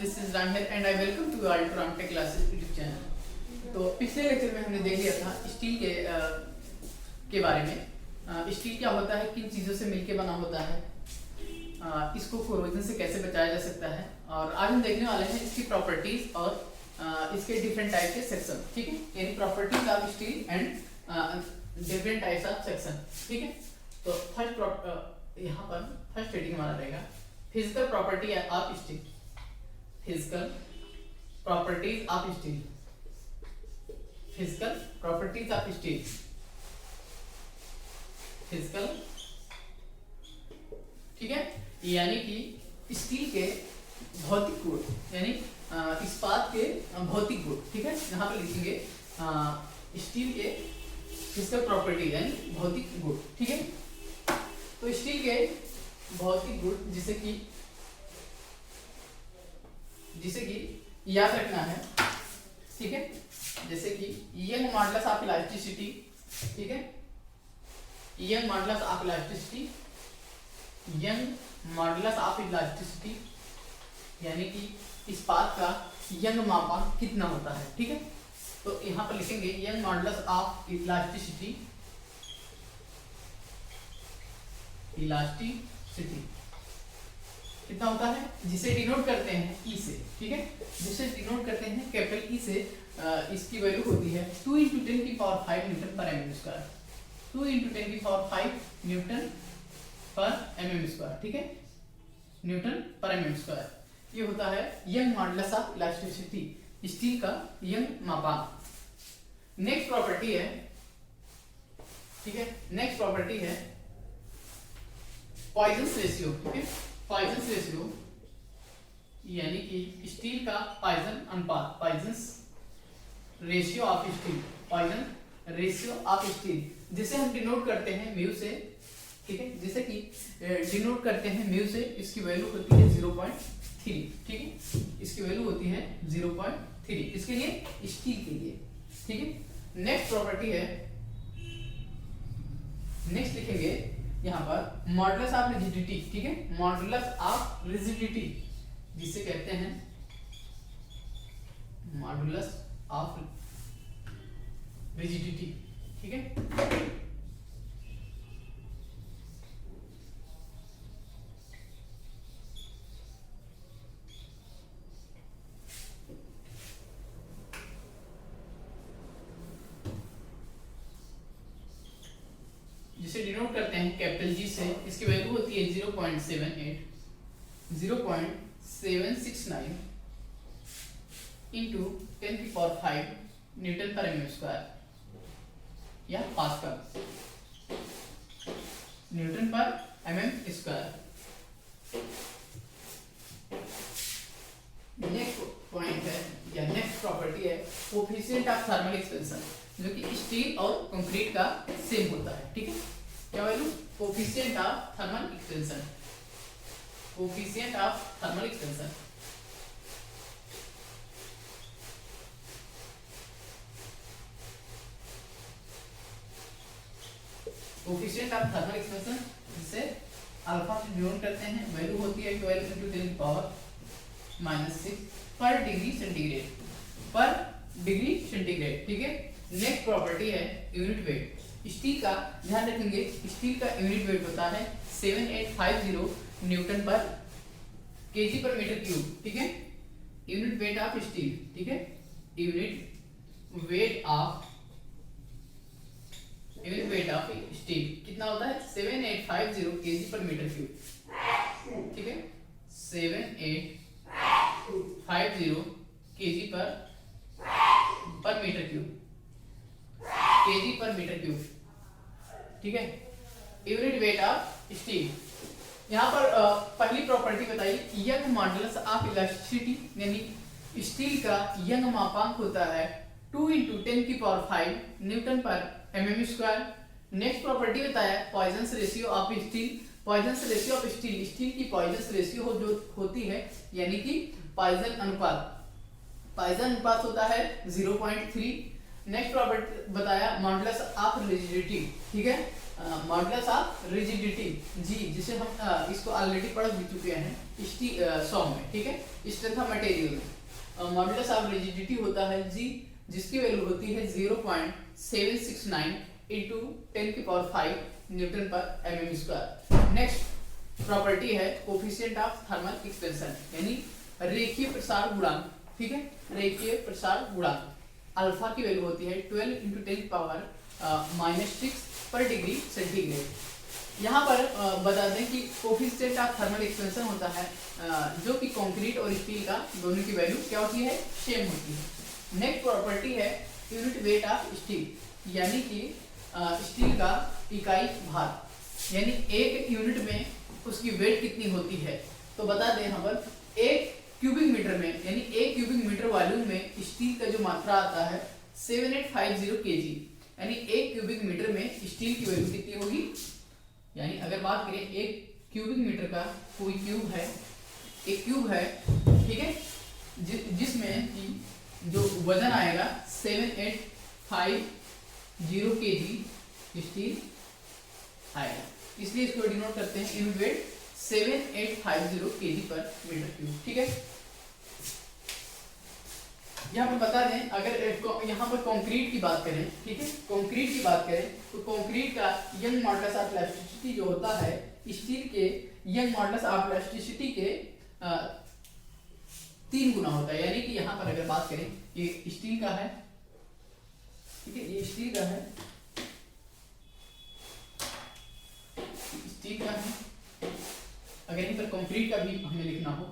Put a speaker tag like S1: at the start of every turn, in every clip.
S1: This is Ram here and I welcome to all to Ram tech classes YouTube channel. तो पिछले lecture में हमने देख लिया था स्टील के बारे में। स्टील क्या होता है, किन चीज़ों से मिलके बना होता है, इसको कोरोजन से कैसे बचाया जा सकता है, और आज हम देखने वाले हैं इसकी प्रॉपर्टीज और इसके डिफरेंट टाइप के सेक्शन। ठीक है, यानी properties of steel and different types of section. ठीक है, तो फर्स्ट यहाँ पर फर्स्ट हेडिंग हमारा रहेगा physical property of steel. Physical properties of steel. Physical properties of steel. Physical, ठीक है, यानी कि स्टील के भौतिक गुण, यानी इस्पात के भौतिक गुण। ठीक है, यहाँ पर लिखेंगे स्टील के फिजिकल प्रॉपर्टी यानी भौतिक गुण। ठीक है, तो स्टील के भौतिक गुण जिसे कि याद रखना है। ठीक है, जैसे कि यंग मॉडुलस ऑफ इलास्टिसिटी। ठीक है, young modulus of elasticity, young modulus of elasticity यानी कि इस्पात का यंग मापांक कितना होता है। ठीक है, तो यहां पर लिखेंगे young modulus of elasticity. Elasticity कितना होता है, जिसे डिनोट करते हैं ई से। ठीक है, जिसे डिनोट करते हैं कैपिटल ई से। इसकी वैल्यू होती है 2 × 10⁵ न्यूटन पर mm स्क्वायर। 2 × 10⁵ न्यूटन पर mm स्क्वायर। ठीक है, न्यूटन पर mm स्क्वायर ये होता है young modulus of elasticity, steel का यंग मापांक। नेक्स्ट प्रॉपर्टी है, ठीक है, नेक्स्ट प्रॉपर्टी है पॉइजन्स रेशियो। ठीक है, पॉइजन्स रेशियो यानी कि स्टील का पॉइजन अनुपात। Poisson's ratio of steel, Poisson ratio of steel, जिसे हम डिनोट करते हैं म्यू से। ठीक है, जिसे कि डिनोट करते हैं म्यू से। इसकी वैल्यू होती है 0.3। ठीक है, इसकी वैल्यू होती है 0.3 इसके लिए, स्टील के लिए। ठीक है, नेक्स्ट प्रॉपर्टी है, नेक्स्ट लिखेंगे यहाँ पर मॉडुलस ऑफ रिजिडिटी। ठीक है, मॉडुलस ऑफ रिजिडिटी जिसे कहते हैं मॉडुलस ऑफ रिजिडिटी। ठीक है, जिसे डिनोट करते हैं कैपिटल जी से। इसकी वैल्यू होती है 0.78 0.769 इंटू 10⁵ न्यूटन पर mm स्क्वायर या पास्कल, न्यूटन पर mm स्क्वायर। नेक्स्ट पॉइंट है या नेक्स्ट प्रॉपर्टी है कोफिशिएंट ऑफ थर्मल एक्सपेंशन, जो कि स्टील और कंक्रीट का सेम होता है। ठीक है, क्या value, coefficient of thermal expansion. Coefficient of thermal expansion coefficient of thermal expansion जिसे अल्फा से डिनोट करते हैं। वैल्यू होती है 12 × 10⁻⁻⁶ पर डिग्री सेंटीग्रेड, पर डिग्री सेंटीग्रेड। ठीक है, नेक्स्ट प्रॉपर्टी है यूनिट वेट। स्टील का ध्यान रखेंगे, स्टील का यूनिट वेट होता है 7850 न्यूटन पर केजी पर मीटर क्यूब। ठीक है, यूनिट वेट ऑफ स्टील। ठीक है, यूनिट वेट ऑफ स्टील कितना होता है 7850 केजी पर मीटर क्यूब। ठीक है, 7850 केजी पर मीटर क्यूब, केजी पर मीटर क्यूब। ठीक है, यूनिट वेट ऑफ स्टील। यहाँ पर पहली प्रॉपर्टी बताई यंग मॉडुलस ऑफ इलास्टिसिटी, यानी स्टील का यंग मापांक होता है 2 × 10⁵ न्यूटन पर mm स्क्वायर। नेक्स्ट प्रॉपर्टी बताया Poisson's ratio of steel. Poisson's ratio of steel, steel की पॉइजन्स रेशियो जो होती है यानी कि पॉइजन अनुपात। पॉइजन अनुपात होता है 0.3। नेक्स्ट प्रॉपर्टी बताया मॉडुलस ऑफ रिजिडिटी। ठीक है, मॉडुलस ऑफ रिजिडिटी जी, जिसे हम इसको ऑलरेडी पढ़ भी चुके हैं सॉन्ग में, ठीक है, स्ट्रेंथ ऑफ मटेरियल में। मॉडुलस ऑफ रिजिडिटी होता है जी, जिसकी वैल्यू होती है 0.769 इंटू 10⁵ न्यूटन पर mm स्क्वायर। नेक्स्ट प्रॉपर्टी है कोफिशिएंट ऑफ थर्मल एक्सपेंशन, यानी रेखीय प्रसार गुणांक, ठीक है, रेखीय प्रसार गुणांक। अल्फा की वैल्यू होती है 12 इंटू 10⁻⁻6 पर डिग्री सेंटीग्रेड। यहाँ पर बता दें कि कोफिशिएंट ऑफ थर्मल एक्सपेंशन होता है जो कि कंक्रीट और स्टील का दोनों की वैल्यू क्या होती है, सेम होती है। नेक्स्ट प्रॉपर्टी है यूनिट वेट ऑफ स्टील, यानी कि स्टील का इकाई भार, यानी एक यूनिट में उसकी वेट कितनी होती है। तो बता दें यहाँ पर 1 क्यूबिक मीटर में, यानी 1 क्यूबिक मीटर वॉल्यूम में स्टील का जो मात्रा आता है 7850 केजी, यानी 1 क्यूबिक मीटर में स्टील की वैल्यू कितनी होगी। यानी अगर बात करें 1 क्यूबिक मीटर का, कोई क्यूब है, एक क्यूब है, ठीक है, जिसमें कि जो वजन आएगा 7850 केजी स्टील आएगा, इसलिए इसको डिनोट करते हैं यूनिट वेट 7850 केजी पर मीटर क्यूब, ठीक है। यहाँ पर बता दें, अगर यहाँ पर कंक्रीट की बात करें, ठीक है, कंक्रीट की बात करें तो कंक्रीट का यंग मॉडुलस ऑफ इलास्टिसिटी जो होता है स्टील के यंग मॉडुलस ऑफ इलास्टिसिटी के 3 गुना होता है। यानी कि यहाँ पर अगर बात करें, ये स्टील का है, ठीक है, ये स्टील का है, स्टील का है। अगर यहीं पर कंक्रीट का भी हमें लिखना हो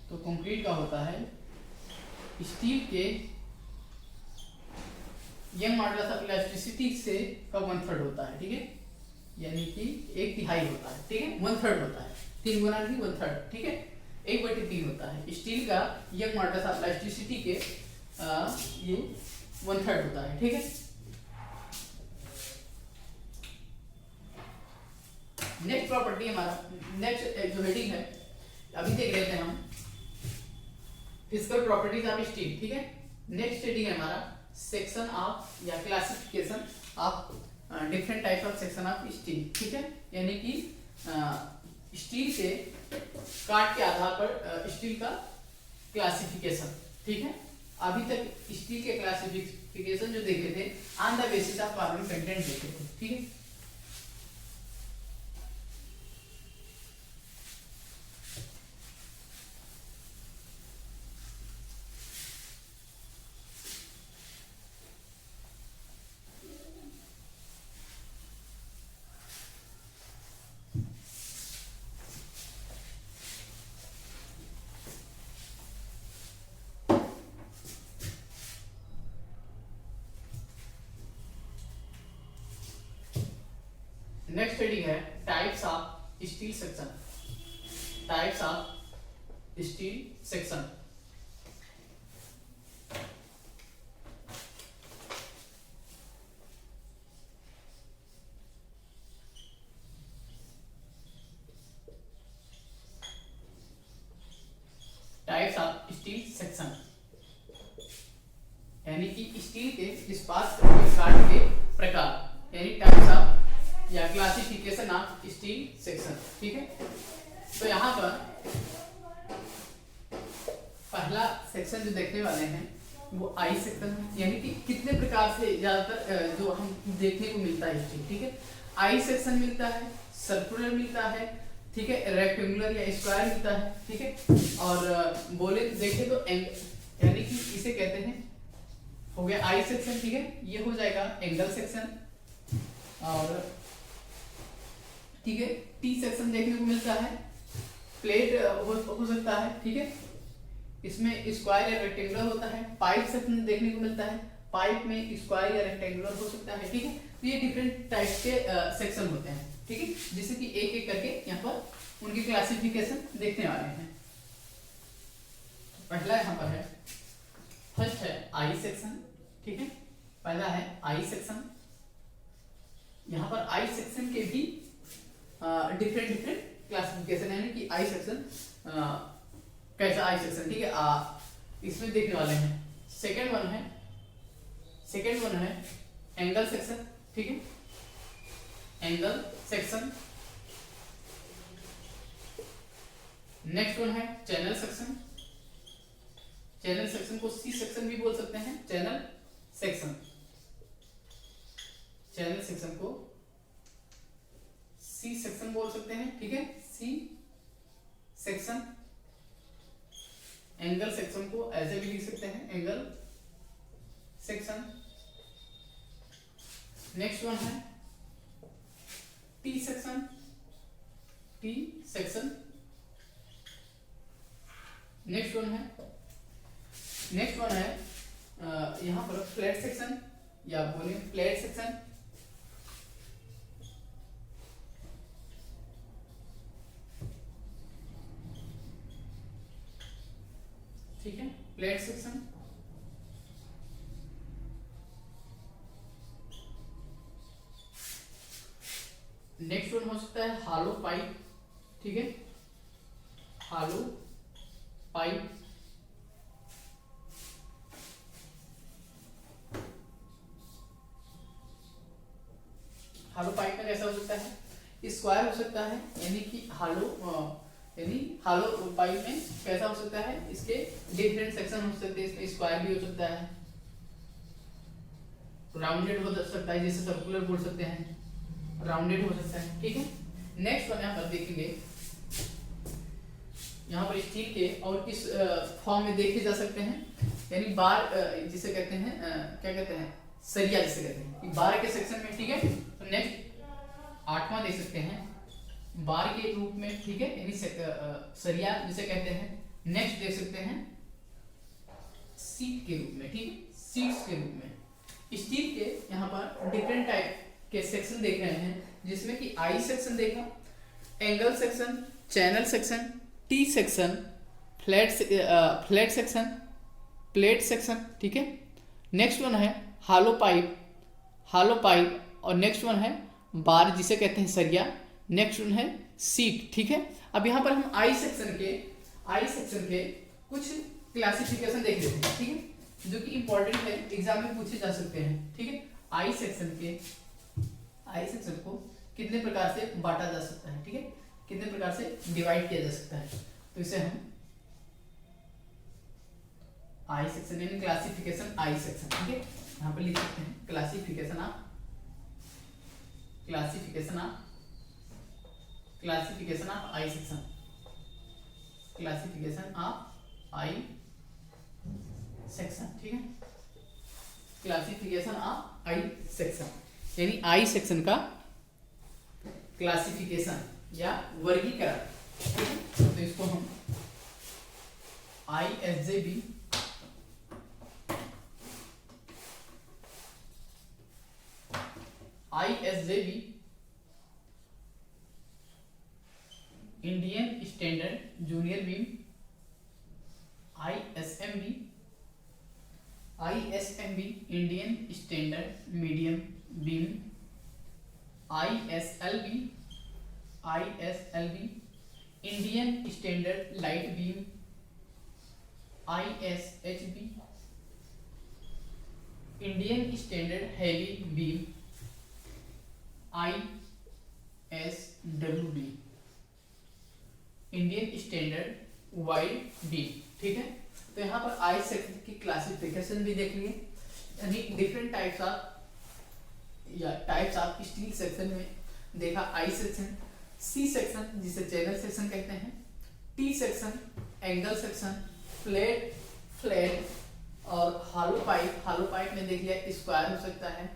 S1: तो कंक्रीट का होता है स्टील के यंग मॉडुलस ऑफ इलास्टिसिटी से का 1/3 होता है, ठीक है, यानी कि 1/3 होता है, ठीक है, 1/3 होता है, 3 गुना नहीं 1/3, ठीक है, 1/3 होता है स्टील का यंग मॉडुलस ऑफ इलास्टिसिटी के ये 1/3 होता है, ठीक है। नेक्स्ट प्रॉपर्टी हमारा, नेक्स्ट जो हेडिंग है अभी देख रहे थे हम, फिजिकल प्रॉपर्टीज ऑफ स्टील, ठीक है। नेक्स्ट हेडिंग है हमारा सेक्शन ऑफ या classification of different types of section of steel, ठीक है, यानी कि स्टील के काट के आधार पर स्टील का क्लासिफिकेशन, ठीक है। अभी तक स्टील के क्लासिफिकेशन जो देखे थे on the basis of carbon content देखे थे, ठीक है। नेक्स्ट हेडिंग है types of steel section, types of steel section. Types of steel section यानी कि स्टील के इस्पात काट के प्रकार, यानी टाइप्स ऑफ या क्लासिफिकेशन ऑफ स्टील सेक्शन, ठीक है। तो यहाँ पर पहला सेक्शन जो देखने वाले हैं वो आई सेक्शन है, यानी कि कितने प्रकार से ज्यादातर जो हम देखने को मिलता है स्टील, ठीक है। आई सेक्शन मिलता है, सर्कुलर मिलता है, ठीक है, रेक्टेंगुलर या स्क्वायर मिलता है, ठीक है। और बोले देखें तो यानी कि इसे कहते हैं, हो गया आई सेक्शन, ठीक है। ये हो जाएगा एंगल सेक्शन, और ठीक है टी सेक्शन देखने को मिलता है, प्लेट हो सकता है, ठीक है, इसमें स्क्वायर या रेक्टेंगुलर होता है। पाइप सेक्शन देखने को मिलता है, पाइप में स्क्वायर या रेक्टेंगुलर हो सकता है, ठीक है। तो ये डिफरेंट टाइप के सेक्शन होते हैं, ठीक है, जिसे कि एक एक करके यहाँ पर उनकी क्लासिफिकेशन देखने वाले हैं। पहला यहाँ पर है, फर्स्ट है आई सेक्शन, ठीक है, पहला है आई सेक्शन। यहाँ पर आई सेक्शन के भी डिफरेंट क्लासिफिकेशन, यानी कि आई सेक्शन कैसा आई सेक्शन, ठीक है, इसमें देखने वाले हैं। सेकेंड वन है एंगल सेक्शन, ठीक है, एंगल सेक्शन। नेक्स्ट वन है चैनल सेक्शन। चैनल सेक्शन को सी सेक्शन भी बोल सकते हैं। चैनल सेक्शन, चैनल सेक्शन को सी सेक्शन बोल सकते हैं, ठीक है, सी सेक्शन। एंगल सेक्शन को ऐसे भी लिख सकते हैं, एंगल सेक्शन। नेक्स्ट वन है T section, T section. Next one है यहां पर फ्लैट सेक्शन या बोले फ्लैट सेक्शन। ठीक है, फ्लैट सेक्शन। नेक्स्ट वन हो सकता है हॉलो पाइप, ठीक है, हॉलो पाइप। हॉलो पाइप में कैसा हो सकता है, स्क्वायर हो सकता है, यानी कि हॉलो पाइप में कैसा हो सकता है, इसके डिफरेंट सेक्शन हो सकते हैं, इसमें स्क्वायर भी हो सकता है, राउंडेड हो सकता है, जैसे सर्कुलर बोल सकते हैं, राउंडेड हो सकता है, ठीक है। नेक्स्ट वन यहाँ पर देखेंगे, यहाँ पर स्टील के और किस फॉर्म में देखे जा सकते हैं, यानी बार जिसे कहते हैं क्या कहते हैं, सरिया जिसे कहते हैं, बार के सेक्शन में, ठीक है। तो नेक्स्ट 8वां देख सकते हैं बार के रूप में, ठीक है, यानी सरिया जिसे कहते हैं। नेक्स्ट देख सकते हैं सीट के रूप में, ठीक है, सीट्स के रूप में। स्टील के यहाँ पर डिफरेंट टाइप के सेक्शन देख रहे हैं, जिसमें कि आई सेक्शन देखा, angle section, channel section, T section, flat section, plate section, ठीक है। नेक्स्ट वन है हॉलो पाइप, और नेक्स्ट वन है बार जिसे कहते हैं सरिया। नेक्स्ट वन है सीट, ठीक है। अब यहाँ पर हम आई सेक्शन के कुछ क्लासिफिकेशन देख लेते हैं, ठीक है, जो कि इंपॉर्टेंट है, एग्जाम में पूछे जा सकते हैं, ठीक है। आई सेक्शन को कितने प्रकार से बांटा जा सकता है, ठीक है, कितने प्रकार से डिवाइड किया जा सकता है। तो इसे हम आई सेक्शन यानी क्लासिफिकेशन आई सेक्शन, ठीक है, यहाँ पर लिख सकते हैं classification of I section, classification of I section, ठीक है, क्लासिफिकेशन ऑफ आई सेक्शन, यानी आई सेक्शन का क्लासिफिकेशन या वर्गीकरण, ठीक है। तो इसको हम ISJB Indian standard junior beam, ISMB Indian standard medium beam, ISLB Indian standard light beam, ISHB Indian standard heavy beam, ISWB Indian standard wide beam, ठीक है। तो यहाँ पर आई सेक्शन की क्लासिफिकेशन भी देख लिए, यानी different types of steel section में देखा आई सेक्शन, सी सेक्शन जिसे चैनल सेक्शन कहते हैं, T section, angle section, flat और हॉलो पाइप में देख लिया स्क्वायर हो सकता है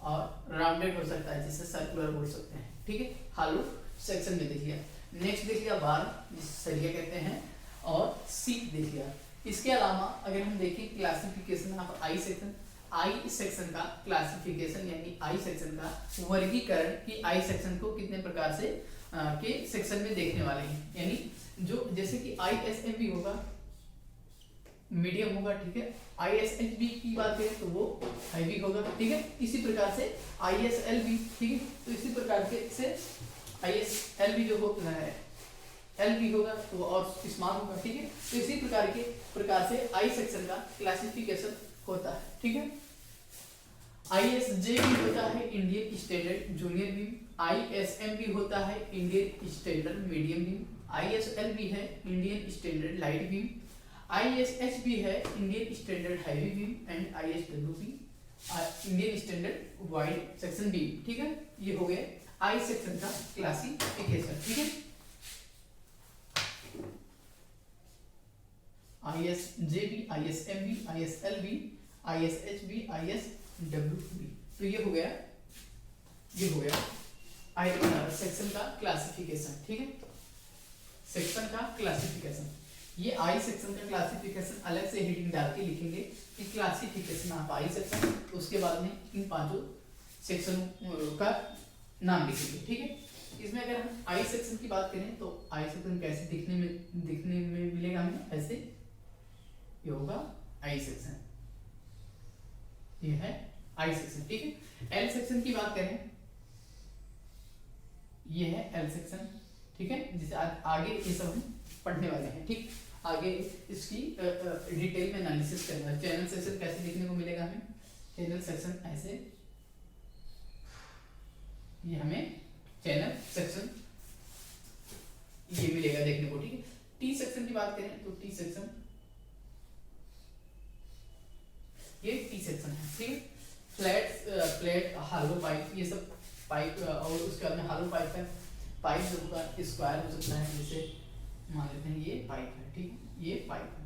S1: और राउंडेड हो सकता है, जिसे सर्कुलर बोल सकते हैं, ठीक है, हॉलो सेक्शन में देख लिया। नेक्स्ट देख लिया बार जिसे सरिया कहते हैं और सीट देख लिया। इसके अलावा अगर हम देखें क्लासिफिकेशन ऑफ आई सेक्शन का क्लासिफिकेशन यानी आई सेक्शन का वर्गीकरण कि आई सेक्शन को कितने प्रकार से के सेक्शन में देखने वाले हैं, यानी जो जैसे कि ISMB होगा मीडियम होगा, ठीक है, ISHB की बात करें तो वो हैवी होगा, ठीक है। इसी प्रकार से ISLB, ठीक है, तो इसी प्रकार से ISLB जो होता है LB होगा तो और स्मॉल होगा, ठीक है। तो इसी प्रकार से आई सेक्शन का क्लासिफिकेशन होता है, ठीक है। ISJB होता है Indian standard junior beam, ISM भी होता है Indian standard medium beam, ISL भी है Indian standard light beam, ISH भी है Indian standard heavy beam and ISW भी Indian standard wide section beam. ठीक है, ये हो गया आई सेक्शन का क्लासिफिकेशन। ठीक है, ISJB, ISMB, ISLB, ISHB, ISWB। तो ये हो गया आई सेक्शन का क्लासिफिकेशन। ठीक है, सेक्शन का क्लासिफिकेशन। ये आई सेक्शन का क्लासिफिकेशन अलग से हेडिंग डाल के लिखेंगे कि क्लासिफिकेशन ऑफ आई सेक्शन, उसके बाद में इन पांचों सेक्शनों का नाम लिखेंगे। ठीक है, इसमें अगर हम आई सेक्शन की बात करें तो आई सेक्शन कैसे दिखने में मिलेगा हमें, ऐसे ये होगा आई सेक्शन, ये है आई सेक्शन। ठीक है, एल सेक्शन की बात करें, ये है एल सेक्शन। ठीक है, जिसे आगे ये सब हम पढ़ने वाले हैं। ठीक, आगे इसकी डिटेल में एनालिसिस करना है। चैनल सेक्शन कैसे देखने को मिलेगा हमें, चैनल सेक्शन ऐसे, ये हमें चैनल सेक्शन ये मिलेगा देखने को। ठीक है, टी सेक्शन की बात करें तो टी सेक्शन, ये टी सेक्शन है। ठीक है, फ्लैट हालो पाइप, ये सब पाइप, और उसके बाद में हालो पाइप है, पाइप जो होगा स्क्वायर हो सकता है, जैसे मान लेते हैं ये पाइप है। ठीक है, ये पाइप है,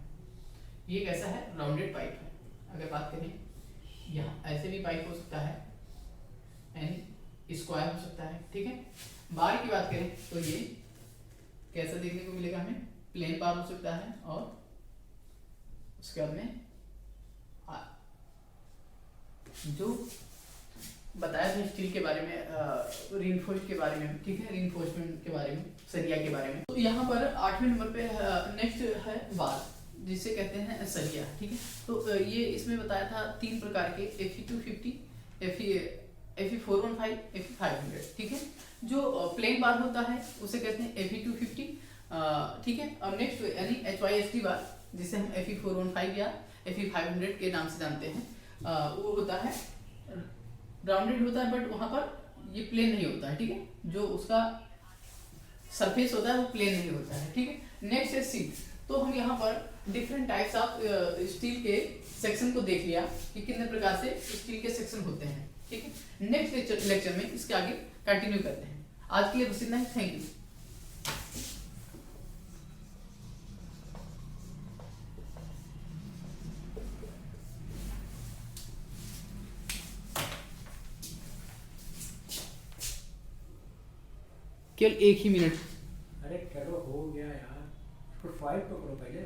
S1: ये कैसा है, राउंडेड पाइप है। अगर बात करें यहाँ ऐसे भी पाइप हो सकता है एंड स्क्वायर हो सकता है। ठीक है, बार की बात करें तो ये कैसा देखने को मिलेगा हमें, प्लेन बार हो सकता है, और उसके बाद में जो बताया था स्टील के बारे में, रीइंफोर्स्ड के बारे में। ठीक है, रीइंफोर्समेंट के बारे में, सरिया के बारे में। तो यहाँ पर 8वें नंबर पे नेक्स्ट है बार, जिसे कहते हैं सरिया। ठीक है, तो ये इसमें बताया था 3 प्रकार के, Fe250, Fe415, Fe500। ठीक है, जो प्लेन बार होता है उसे कहते हैं Fe250। ठीक है, और नेक्स्ट यानी HYSD बार, जिसे हम Fe415 या Fe500 के नाम से जानते हैं, वो होता है राउंडेड होता है, बट वहां पर ये प्लेन नहीं होता है। ठीक है, जो उसका सरफेस होता है वो प्लेन नहीं होता है। ठीक है, नेक्स्ट है सीट। तो हम यहाँ पर डिफरेंट टाइप्स ऑफ स्टील के सेक्शन को देख लिया कि कितने प्रकार से स्टील के सेक्शन होते हैं। ठीक है, नेक्स्ट लेक्चर में इसके आगे कंटिन्यू करते हैं। आज के लिए बस इतना ही, थैंक यू। केवल 1 ही मिनट।
S2: अरे करो, हो गया यार, 5 पकड़ो पहले।